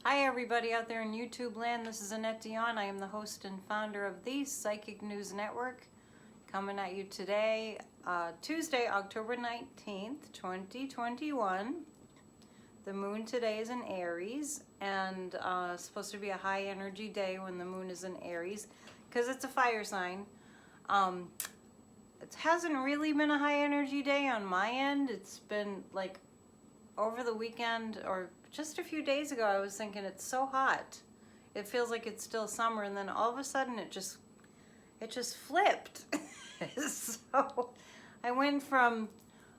Hi everybody out there in YouTube land, this is Annette Dion. I am the host and founder of the Psychic News Network, coming at you today, Tuesday, October 19th, 2021. The moon today is in Aries, and it's supposed to be a high energy day when the moon is in Aries, because it's a fire sign. It hasn't really been a high energy day on my end. It's been like over the weekend or just a few days ago, I was thinking it's so hot. It feels like it's still summer, and then all of a sudden it just flipped. So I went from,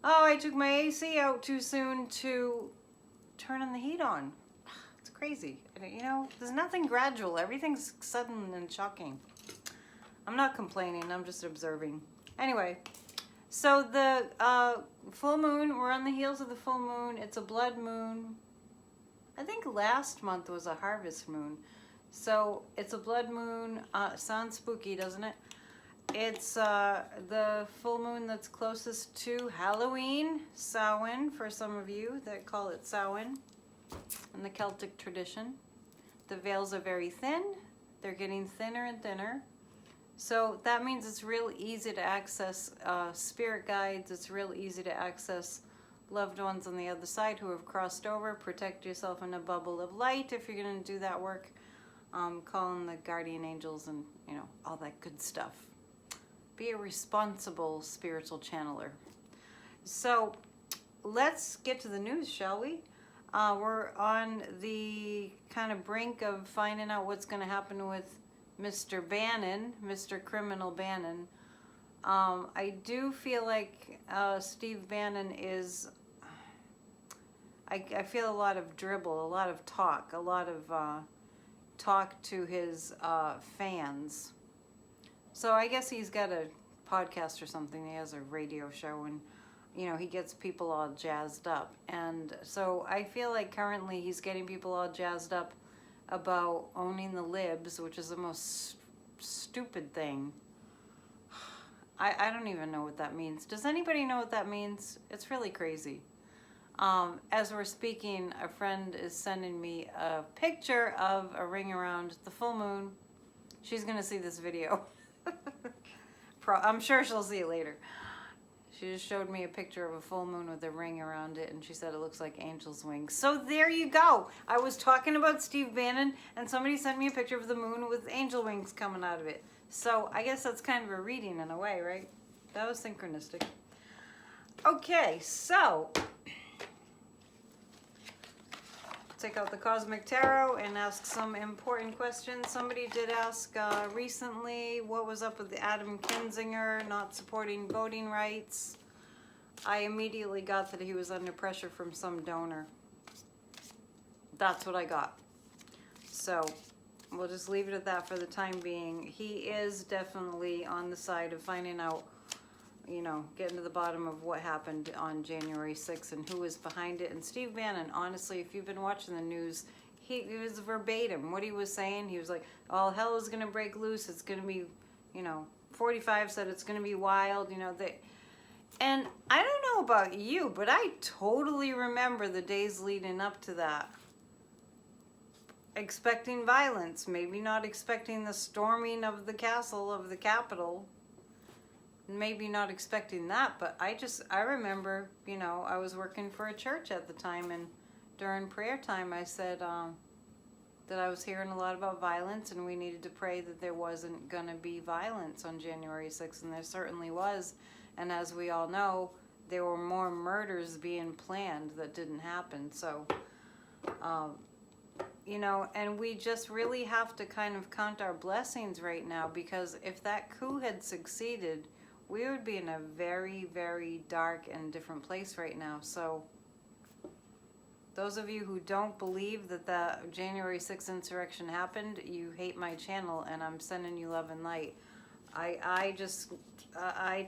oh, I took my AC out too soon to turning the heat on. It's crazy. You know, there's nothing gradual. Everything's sudden and shocking. I'm not complaining. I'm just observing. Anyway, so the full moon, we're on the heels of the full moon. It's a blood moon. I think last month was a harvest moon. So it's a blood moon. Sounds spooky, doesn't it? It's the full moon that's closest to Halloween, Samhain, for some of you that call it Samhain in the Celtic tradition. The veils are very thin. They're getting thinner and thinner. So that means it's real easy to access spirit guides. It's real easy to access loved ones on the other side who have crossed over. Protect yourself in a bubble of light if you're going to do that work. Call in the guardian angels and, you know, all that good stuff. Be a responsible spiritual channeler. So let's get to the news, shall we? We're on the kind of brink of finding out what's going to happen with Mr. Bannon, Mr. Criminal Bannon. I do feel like Steve Bannon is, I feel a lot of dribble, a lot of talk, a lot of talk to his fans. So I guess he's got a podcast or something. He has a radio show, and you know, he gets people all jazzed up. And so I feel like currently he's getting people all jazzed up about owning the libs, which is the most stupid thing. I don't even know what that means. Does anybody know what that means? It's really crazy. As we're speaking, a friend is sending me a picture of a ring around the full moon. She's gonna see this video. I'm sure she'll see it later. She just showed me a picture of a full moon with a ring around it, and she said it looks like angel's wings. So there you go. I was talking about Steve Bannon, and somebody sent me a picture of the moon with angel wings coming out of it. So I guess that's kind of a reading in a way, right? That was synchronistic. Okay, so take out the Cosmic Tarot and ask some important questions. Somebody did ask recently what was up with Adam Kinzinger not supporting voting rights. I immediately got that he was under pressure from some donor. That's what I got. So we'll just leave it at that for the time being. He is definitely on the side of finding out, you know, getting to the bottom of what happened on January 6th and who was behind it. And Steve Bannon, honestly, if you've been watching the news, he was verbatim. What he was saying, he was like, all hell is going to break loose. It's going to be, you know, 45 said it's going to be wild, you know. And I don't know about you, but I totally remember the days leading up to that. Expecting violence, maybe not expecting the storming of the castle of the Capitol. Maybe not expecting that, but I remember, you know, I was working for a church at the time, and during prayer time I said that I was hearing a lot about violence, and we needed to pray that there wasn't going to be violence on January 6th, and there certainly was. And as we all know, there were more murders being planned that didn't happen. So, you know, and we just really have to kind of count our blessings right now, because if that coup had succeeded, we would be in a very, very dark and different place right now. So those of you who don't believe that the January 6th insurrection happened, you hate my channel, and I'm sending you love and light. I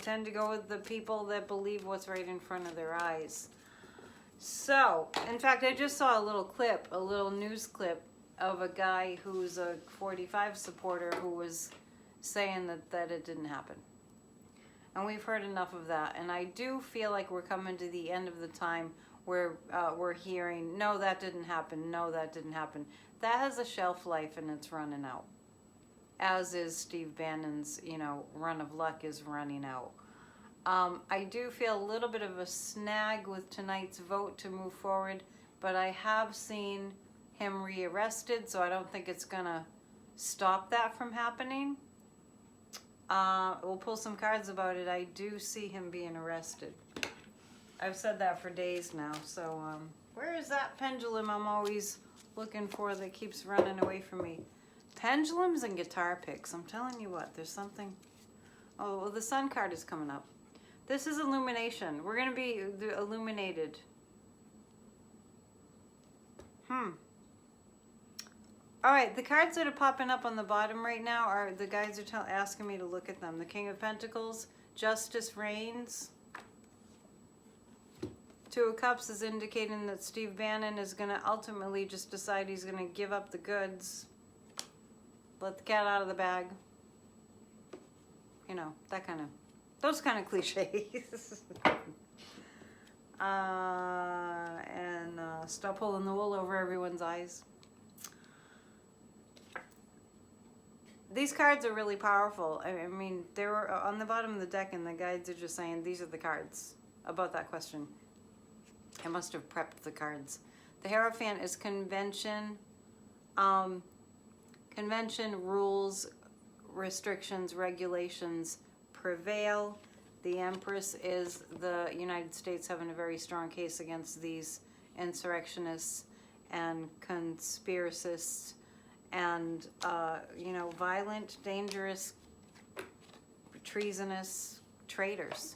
tend to go with the people that believe what's right in front of their eyes. So, in fact, I just saw a little clip, a little news clip of a guy who's a 45 supporter who was saying that it didn't happen. And we've heard enough of that. And I do feel like we're coming to the end of the time we're hearing, no, that didn't happen, no, that didn't happen. That has a shelf life and it's running out. As is Steve Bannon's, run of luck is running out. I do feel a little bit of a snag with tonight's vote to move forward, but I have seen him rearrested, so I don't think it's gonna stop that from happening. We'll pull some cards about it. I do see him being arrested. I've said that for days now. So where is that pendulum I'm always looking for that keeps running away from me? Pendulums and guitar picks. I'm telling you what, there's something. Oh, well, the sun card is coming up. This is illumination. We're going to be illuminated. All right, the cards that are popping up on the bottom right now are the guides are asking me to look at them. The King of Pentacles, Justice reigns. Two of Cups is indicating that Steve Bannon is going to ultimately just decide he's going to give up the goods. Let the cat out of the bag. That kind of, those kind of cliches. And stop pulling the wool over everyone's eyes. These cards are really powerful. I mean, they were on the bottom of the deck and the guides are just saying these are the cards about that question. I must have prepped the cards. The Hierophant is convention. Convention, rules, restrictions, regulations prevail. The Empress is the United States having a very strong case against these insurrectionists and conspiracists and, violent, dangerous, treasonous traitors.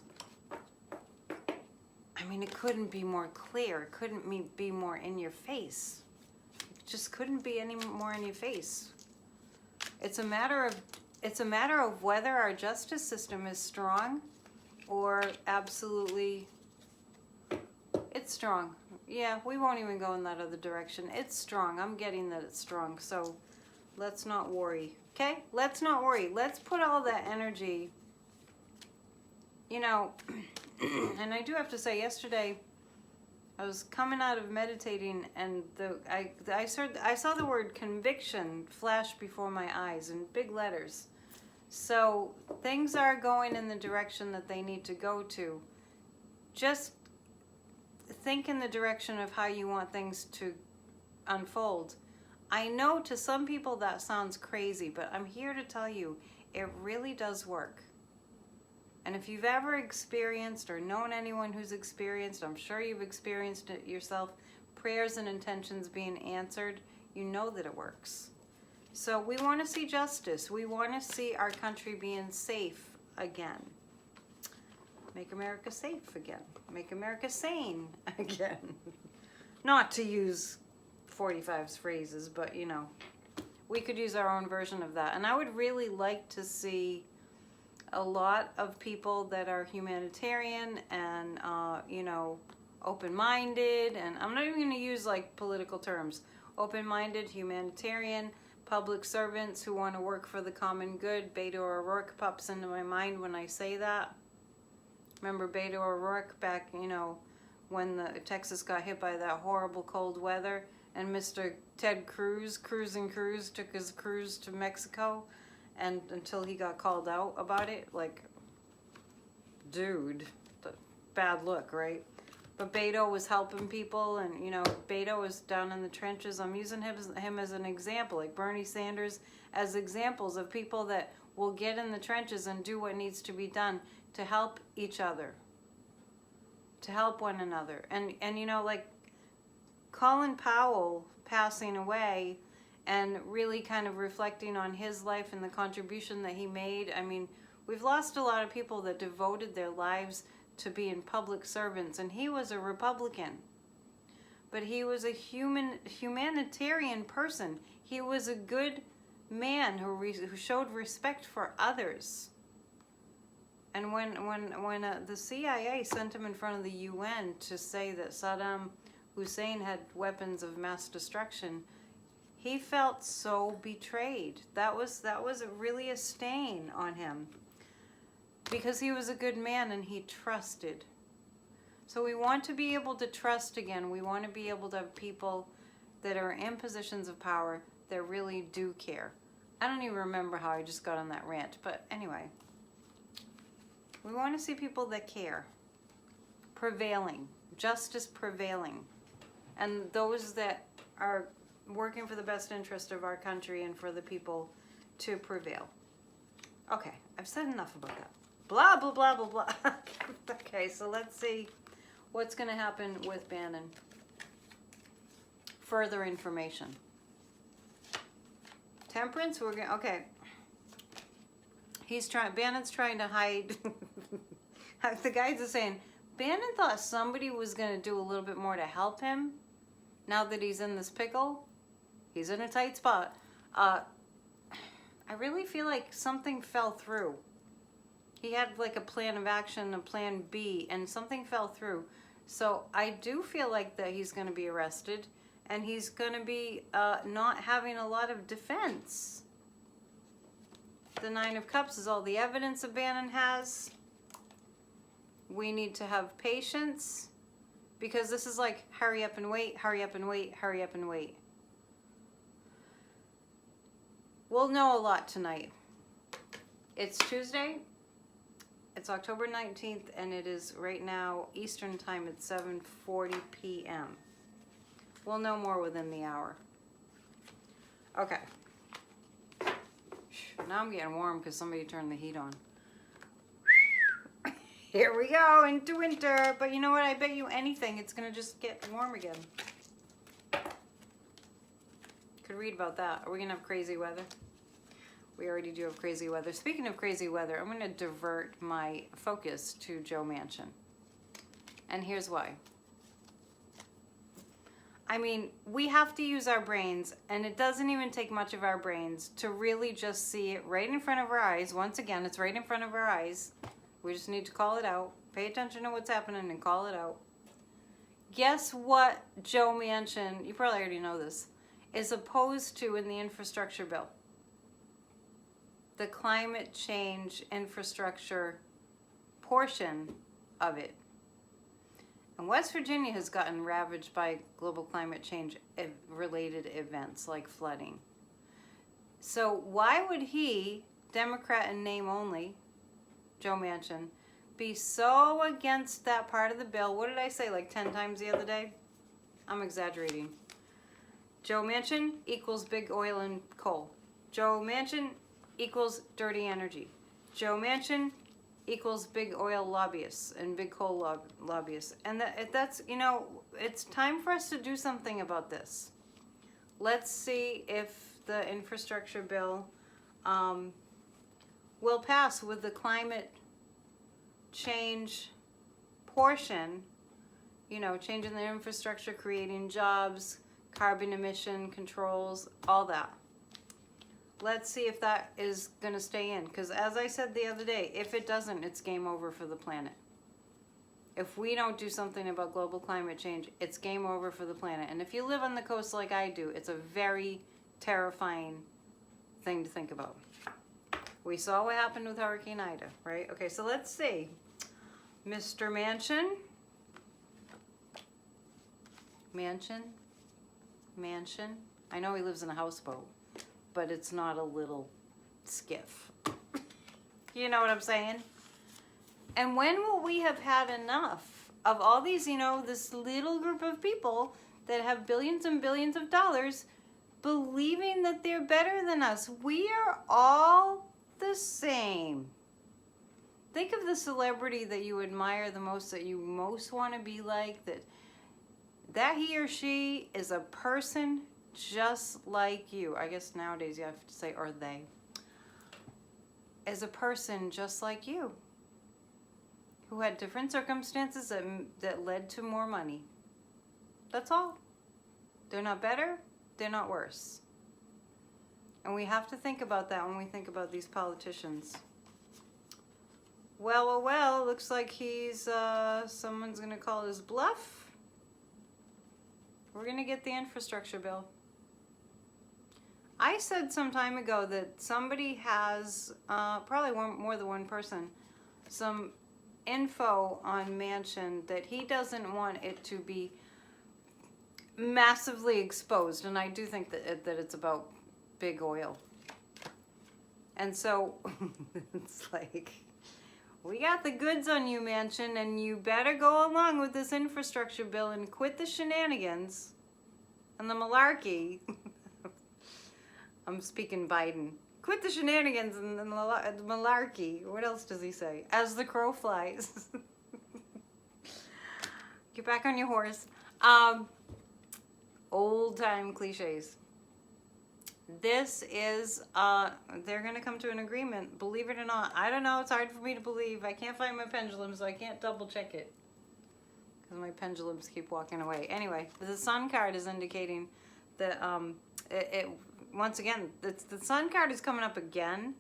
I mean, it couldn't be more clear. It couldn't be more in your face. It just couldn't be any more in your face. It's a matter of whether our justice system is strong or absolutely it's strong. Yeah, we won't even go in that other direction. It's strong. I'm getting that it's strong. So let's not worry. Okay? Let's not worry. Let's put all that energy, and I do have to say, yesterday I was coming out of meditating and I saw the word conviction flash before my eyes in big letters. So things are going in the direction that they need to go to. Just think in the direction of how you want things to unfold. I know to some people that sounds crazy, but I'm here to tell you it really does work. And if you've ever experienced or known anyone who's experienced, I'm sure you've experienced it yourself, prayers and intentions being answered, you know that it works. So we want to see justice. We want to see our country being safe again. Make America safe again. Make America sane again. Not to use 45's phrases, but we could use our own version of that. And I would really like to see a lot of people that are humanitarian and, open-minded, and I'm not even going to use like political terms. Open-minded, humanitarian, public servants who want to work for the common good. Beto O'Rourke pops into my mind when I say that. Remember Beto O'Rourke back, when the Texas got hit by that horrible cold weather, and Mr. Ted Cruz, Cruising Cruz, took his cruise to Mexico, and until he got called out about it, like, dude, bad look, right? But Beto was helping people, and Beto was down in the trenches. I'm using him as an example, like Bernie Sanders, as examples of people that will get in the trenches and do what needs to be done to help each other, to help one another. And like Colin Powell passing away and really kind of reflecting on his life and the contribution that he made. I mean, we've lost a lot of people that devoted their lives to being public servants, and he was a Republican. But he was a humanitarian person. He was a good man who showed respect for others. And when the CIA sent him in front of the UN to say that Saddam Hussein had weapons of mass destruction, he felt so betrayed. That was really a stain on him, because he was a good man and he trusted. So we want to be able to trust again. We want to be able to have people that are in positions of power that really do care. I don't even remember how I just got on that rant, but anyway. We want to see people that care. Prevailing. Justice prevailing. And those that are working for the best interest of our country and for the people to prevail. Okay, I've said enough about that. Blah, blah, blah, blah, blah. Okay, so let's see what's going to happen with Bannon. Further information. Temperance, we're going to, okay. Bannon's trying to hide. The guys are saying, Bannon thought somebody was going to do a little bit more to help him. Now that he's in this pickle, he's in a tight spot. I really feel like something fell through. He had like a plan of action, a plan B, and something fell through. So I do feel like that he's going to be arrested, and he's going to be not having a lot of defense. The Nine of Cups is all the evidence that Bannon has. We need to have patience, because this is like hurry up and wait, hurry up and wait, hurry up and wait. We'll know a lot tonight. It's Tuesday. It's October 19th, and it is right now Eastern time at 7:40 p.m. We'll know more within the hour. Okay. Now I'm getting warm because somebody turned the heat on. Here we go into winter. But you know what? I bet you anything it's going to just get warm again. Could read about that. Are we going to have crazy weather? We already do have crazy weather. Speaking of crazy weather, I'm going to divert my focus to Joe Manchin. And here's why. I mean, we have to use our brains, and it doesn't even take much of our brains to really just see it right in front of our eyes. Once again, it's right in front of our eyes. We just need to call it out. Pay attention to what's happening and call it out. Guess what Joe Manchin, you probably already know this, is opposed to in the infrastructure bill? The climate change infrastructure portion of it. And West Virginia has gotten ravaged by global climate change related events like flooding. So why would he, Democrat in name only, Joe Manchin, be so against that part of the bill? What did I say, like 10 times the other day? I'm exaggerating. Joe Manchin equals big oil and coal. Joe Manchin equals dirty energy. Joe Manchin equals big oil lobbyists and big coal lobbyists. And that's, you know, it's time for us to do something about this. Let's see if the infrastructure bill will pass with the climate change portion, you know, changing the infrastructure, creating jobs, carbon emission controls, all that. Let's see if that is going to stay in. Because as I said the other day, if it doesn't, it's game over for the planet. If we don't do something about global climate change, it's game over for the planet. And if you live on the coast like I do, it's a very terrifying thing to think about. We saw what happened with Hurricane Ida, right? Okay, so let's see. Mr. Manchin. Manchin. I know he lives in a houseboat, but it's not a little skiff. You know what I'm saying? And when will we have had enough of all these, you know, this little group of people that have billions and billions of dollars believing that they're better than us? We are all the same. Think of the celebrity that you admire the most, that you most want to be like, that he or she is a person just like you. I guess nowadays you have to say, or they. As a person just like you, who had different circumstances that led to more money. That's all. They're not better, they're not worse. And we have to think about that when we think about these politicians. Well, looks like he's, someone's going to call his bluff. We're going to get the infrastructure bill. I said some time ago that somebody has, probably more than one person, some info on Manchin that he doesn't want it to be massively exposed, and I do think that it's about big oil. And so it's like, we got the goods on you, Manchin, and you better go along with this infrastructure bill and quit the shenanigans and the malarkey. I'm speaking Biden. Quit the shenanigans and the malarkey. What else does he say? As the crow flies. Get back on your horse. Old time cliches. This is, they're going to come to an agreement, believe it or not. I don't know, it's hard for me to believe. I can't find my pendulum, so I can't double check it. Because my pendulums keep walking away. Anyway, the sun card is indicating that, once again, the sun card is coming up again.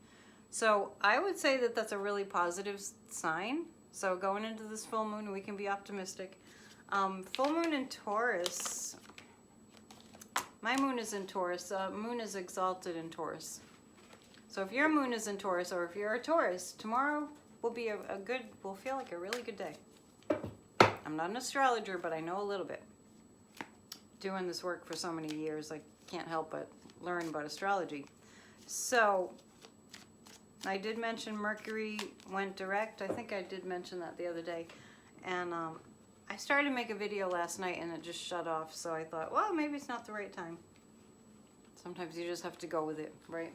So I would say that that's a really positive sign. So going into this full moon, we can be optimistic. Full moon in Taurus. My moon is in Taurus. Moon is exalted in Taurus. So if your moon is in Taurus, or if you're a Taurus, tomorrow will be will feel like a really good day. I'm not an astrologer, but I know a little bit. Doing this work for so many years, I can't help but learn about astrology. So I did mention Mercury went direct. I think I did mention that the other day. And I started to make a video last night and it just shut off, so I thought, well, maybe it's not the right time. Sometimes you just have to go with it, right?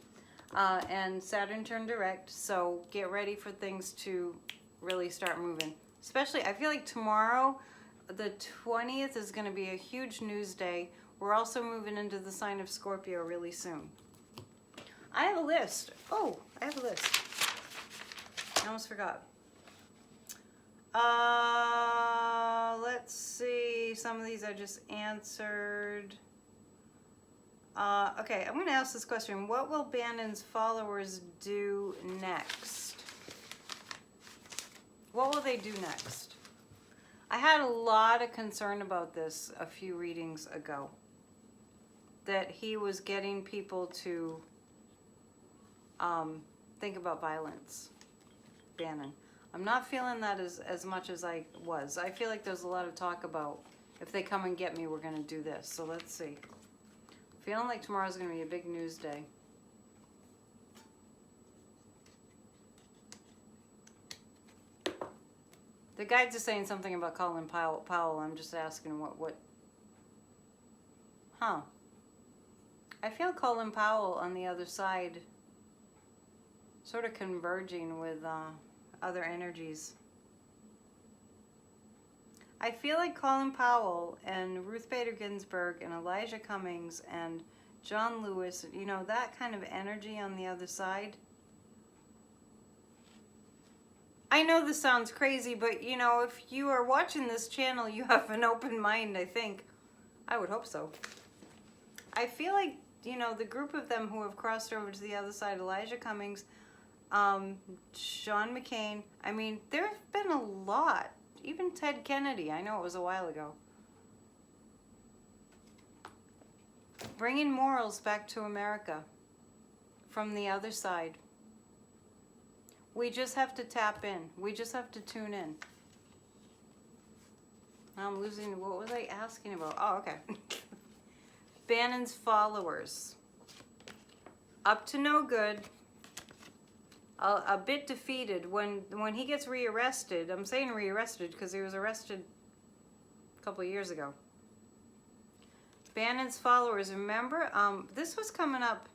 And Saturn turned direct, so get ready for things to really start moving. Especially, I feel like tomorrow, the 20th, is going to be a huge news day. We're also moving into the sign of Scorpio really soon. I have a list. Oh, I have a list. I almost forgot. Let's see. Some of these I just answered. Okay, I'm going to ask this question. What will Bannons Followers do next? What will they do next? I had a lot of concern about this a few readings ago. That he was getting people to think about violence. Bannon. I'm not feeling that as much as I was. I feel like there's a lot of talk about, if they come and get me, we're going to do this. So let's see. Feeling like tomorrow's going to be a big news day. The guides are saying something about Colin Powell. I'm just asking what. Huh. I feel Colin Powell on the other side sort of converging with other energies. I feel like Colin Powell and Ruth Bader Ginsburg and Elijah Cummings and John Lewis, you know, that kind of energy on the other side. I know this sounds crazy, but you know, if you are watching this channel, you have an open mind, I think. I would hope so. I feel like, you know, the group of them who have crossed over to the other side, Elijah Cummings, Sean McCain, I mean, there have been a lot. Even Ted Kennedy, I know it was a while ago. Bringing morals back to America from the other side. We just have to tap in. We just have to tune in. I'm losing, what was I asking about? Oh, okay. Bannons Followers. Up to no good. A bit defeated. When he gets rearrested, I'm saying rearrested because he was arrested a couple of years ago. Bannons Followers, remember? This was coming up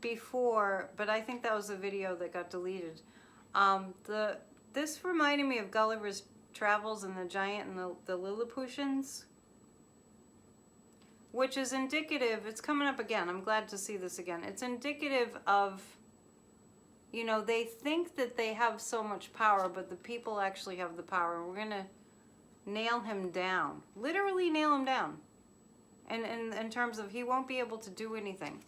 before, but I think that was a video that got deleted. This reminded me of Gulliver's Travels and the Giant and the Lilliputians, which is indicative, it's coming up again, I'm glad to see this again. It's indicative of, you know, they think that they have so much power, but the people actually have the power. We're going to nail him down. Literally nail him down. And in terms of he won't be able to do anything.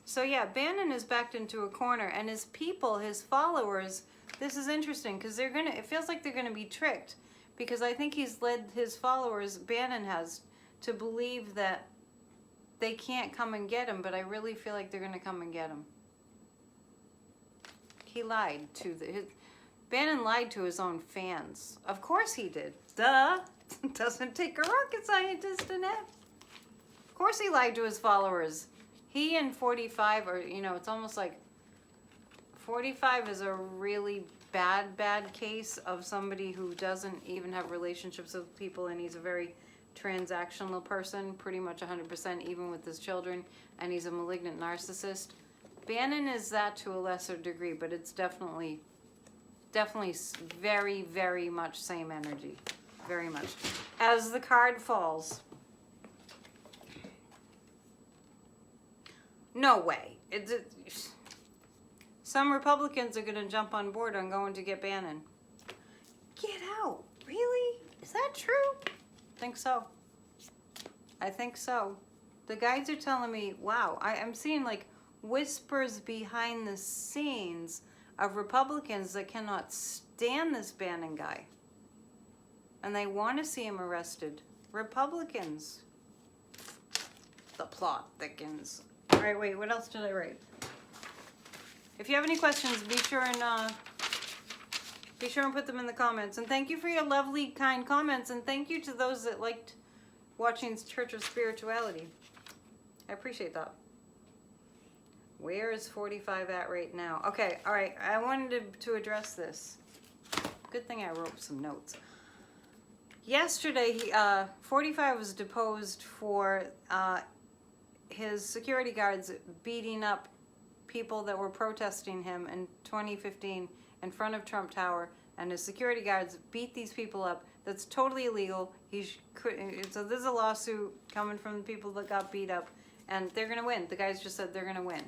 So yeah, Bannon is backed into a corner, and his people, his followers, this is interesting because it feels like they're going to be tricked, because I think he's led his followers, Bannon has, to believe that they can't come and get him, but I really feel like they're going to come and get him. He lied to Bannon lied to his own fans. Of course he did. Duh. Doesn't take a rocket scientist, Annette. Of course he lied to his followers. He and 45 are, you know, it's almost like 45 is a really bad case of somebody who doesn't even have relationships with people, and he's a very transactional person, pretty much 100%, even with his children, and he's a malignant narcissist. Bannon is that to a lesser degree, but it's definitely very, very much same energy. Very much. As the card falls. No way. Some Republicans are going to jump on board on going to get Bannon. Get out. Really? Is that true? I think so. I think so. The guides are telling me, wow, I'm seeing like whispers behind the scenes of Republicans that cannot stand this Bannon guy. And they want to see him arrested. Republicans. The plot thickens. All right, wait, what else did I write? If you have any questions, be sure and put them in the comments. And thank you for your lovely, kind comments. And thank you to those that liked watching Church of Spirituality. I appreciate that. Where is 45 at right now? Okay, all right. I wanted to address this. Good thing I wrote some notes. Yesterday, 45 was deposed for his security guards beating up people that were protesting him in 2015 in front of Trump Tower, and his security guards beat these people up. That's totally illegal. So there's a lawsuit coming from the people that got beat up, and they're going to win. The guys just said they're going to win.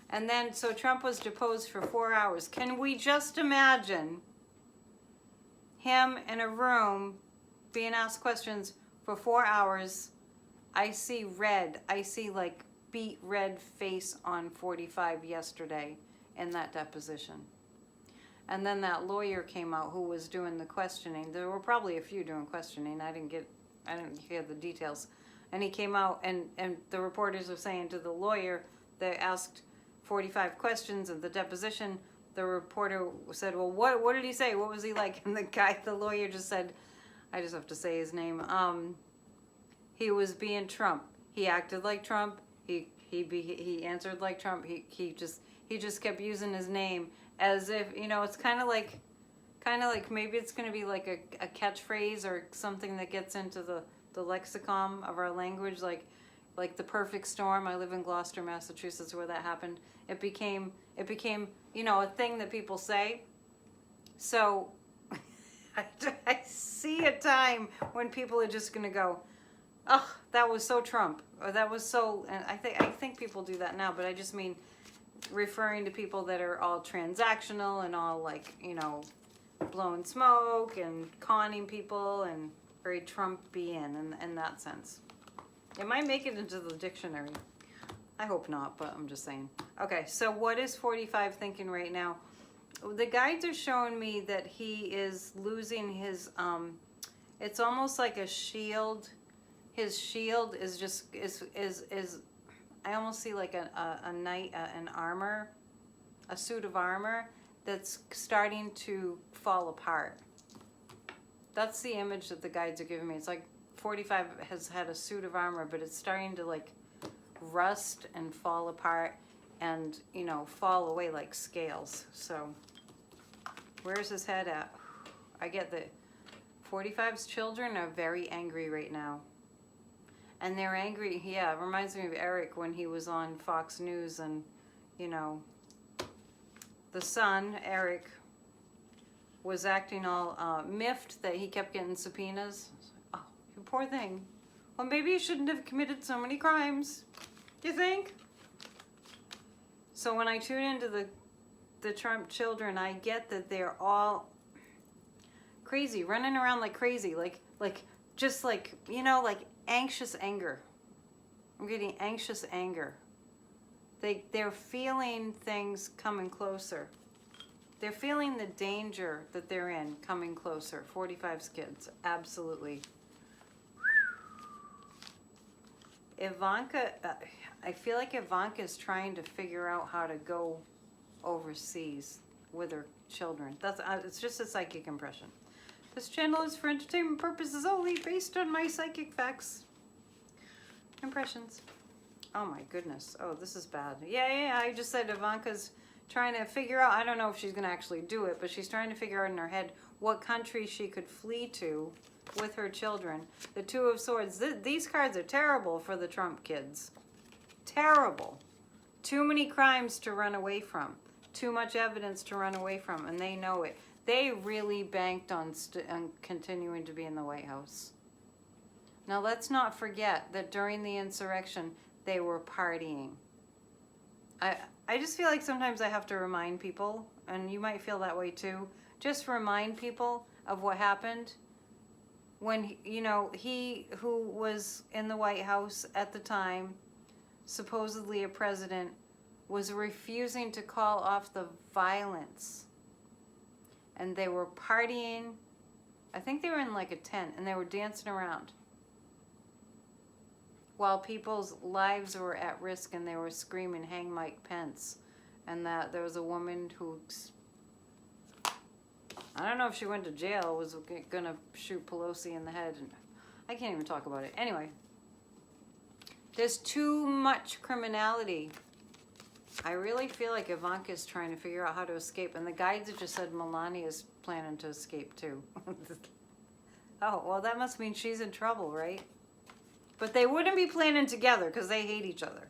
And then, so Trump was deposed for 4 hours. Can we just imagine him in a room being asked questions for 4 hours? I see red. I see like beet red face on 45 yesterday in that deposition. And then that lawyer came out who was doing the questioning. There were probably a few doing questioning. I didn't hear the details. And he came out, and the reporters were saying to the lawyer, they asked 45 questions of the deposition. The reporter said, well, what did he say? What was he like? And the lawyer just said, I just have to say his name. He was being Trump. He acted like Trump. He answered like Trump. He just kept using his name as if, you know, it's kind of like maybe it's going to be like a catchphrase or something that gets into the lexicon of our language, like the perfect storm. I live in Gloucester, Massachusetts, where that happened. It became, you know, a thing that people say. So I see a time when people are just going to go, oh, that was so Trump, or that was so, and I think people do that now, but I just mean referring to people that are all transactional and all like, you know, blowing smoke and conning people and very Trumpian in that sense. It might make it into the dictionary. I hope not, but I'm just saying. Okay, so what is 45 thinking right now? The guides are showing me that he is losing his, it's almost like a shield. His shield is just, I almost see like a knight, an armor, a suit of armor that's starting to fall apart. That's the image that the guides are giving me. It's like 45 has had a suit of armor, but it's starting to like rust and fall apart and, you know, fall away like scales. So where's his head at? I get that 45's children are very angry right now. And they're angry, yeah, it reminds me of Eric when he was on Fox News and, you know, the son, Eric, was acting all miffed that he kept getting subpoenas. Oh, you poor thing. Well, maybe you shouldn't have committed so many crimes. Do you think? So when I tune into the Trump children, I get that they're all crazy, running around like crazy, like just like, you know, like anxious anger. I'm getting anxious anger. They're feeling things coming closer. They're feeling the danger that they're in coming closer. 45's kids, absolutely. Ivanka, I feel like Ivanka is trying to figure out how to go overseas. with her children. That's it's just a psychic impression. This channel is for entertainment purposes only, based on my psychic facts. Impressions. Oh my goodness. Oh, this is bad. Yeah. I just said Ivanka's trying to figure out, I don't know if she's going to actually do it, but she's trying to figure out in her head what country she could flee to with her children. The Two of Swords. These cards are terrible for the Trump kids. Terrible. Too many crimes to run away from. Too much evidence to run away from, and they know it. They really banked on continuing to be in the White House. Now, let's not forget that during the insurrection, they were partying. I just feel like sometimes I have to remind people, and you might feel that way too, just remind people of what happened when, you know, he who was in the White House at the time, supposedly a president, was refusing to call off the violence. And they were partying. I think they were in like a tent, and they were dancing around while people's lives were at risk, and they were screaming, "Hang Mike Pence." And that there was a woman who, I don't know if she went to jail, was gonna shoot Pelosi in the head, and I can't even talk about it. Anyway, there's too much criminality. I really feel like Ivanka's trying to figure out how to escape, and the guides have just said Melania's planning to escape too. Oh, well, that must mean she's in trouble, right? But they wouldn't be planning together because they hate each other.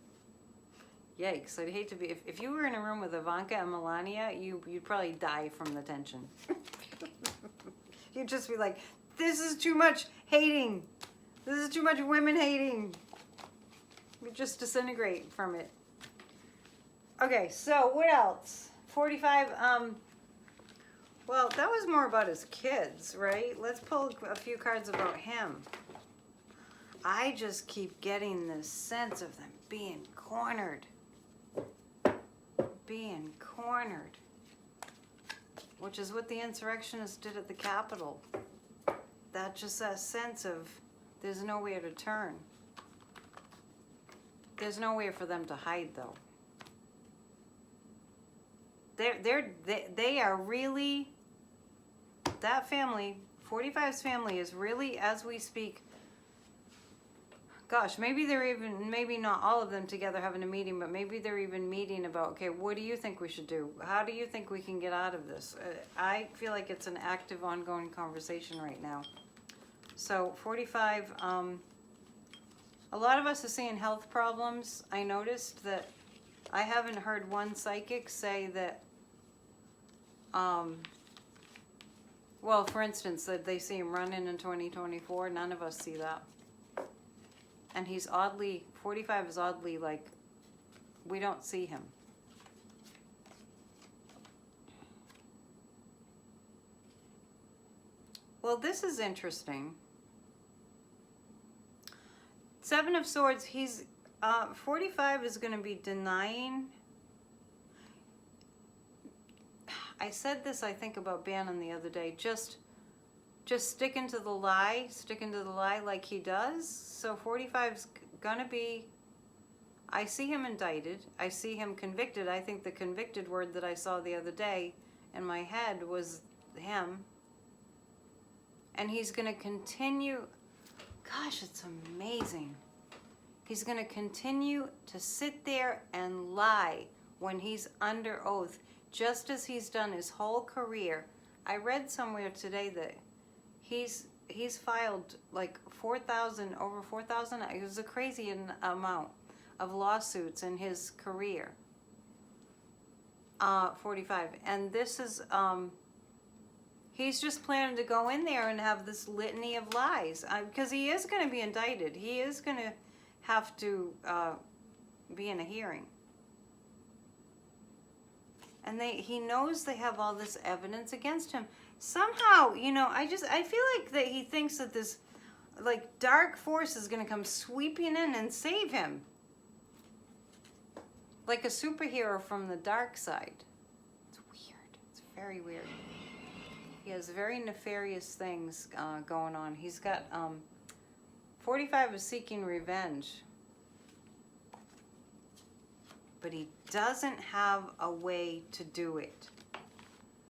Yikes, I'd hate to be, if you were in a room with Ivanka and Melania, you'd probably die from the tension. You'd just be like, this is too much hating. This is too much women hating. You'd just disintegrate from it. Okay, so what else? 45, well, that was more about his kids, right? Let's pull a few cards about him. I just keep getting this sense of them being cornered. Being cornered. Which is what the insurrectionists did at the Capitol. That just that sense of there's nowhere to turn. There's nowhere for them to hide, though. They are really, that family, 45's family is really, as we speak, gosh, maybe they're even, maybe not all of them together having a meeting, but maybe they're even meeting about, okay, what do you think we should do? How do you think we can get out of this? I feel like it's an active, ongoing conversation right now. So 45, a lot of us are seeing health problems. I noticed that I haven't heard one psychic say that, well, for instance, that they see him running in 2024. None of us see that. And he's oddly, 45 is oddly like, we don't see him. Well, this is interesting. Seven of Swords, he's, 45 is going to be denying. I said this, I think, about Bannon the other day. Just sticking to the lie like he does. So 45's going to be, I see him indicted. I see him convicted. I think the convicted word that I saw the other day in my head was him. And he's going to continue, gosh, it's amazing. He's going to continue to sit there and lie when he's under oath, just as he's done his whole career. I read somewhere today that he's filed like 4,000, over 4,000, it was a crazy amount of lawsuits in his career. 45. And this is, he's just planning to go in there and have this litany of lies. Because he is going to be indicted. He is going to have to be in a hearing. And he knows they have all this evidence against him. Somehow, you know, I feel like that he thinks that this, like, dark force is going to come sweeping in and save him. Like a superhero from the dark side. It's weird. It's very weird. He has very nefarious things going on. He's got, 45 is seeking revenge. But he doesn't have a way to do it.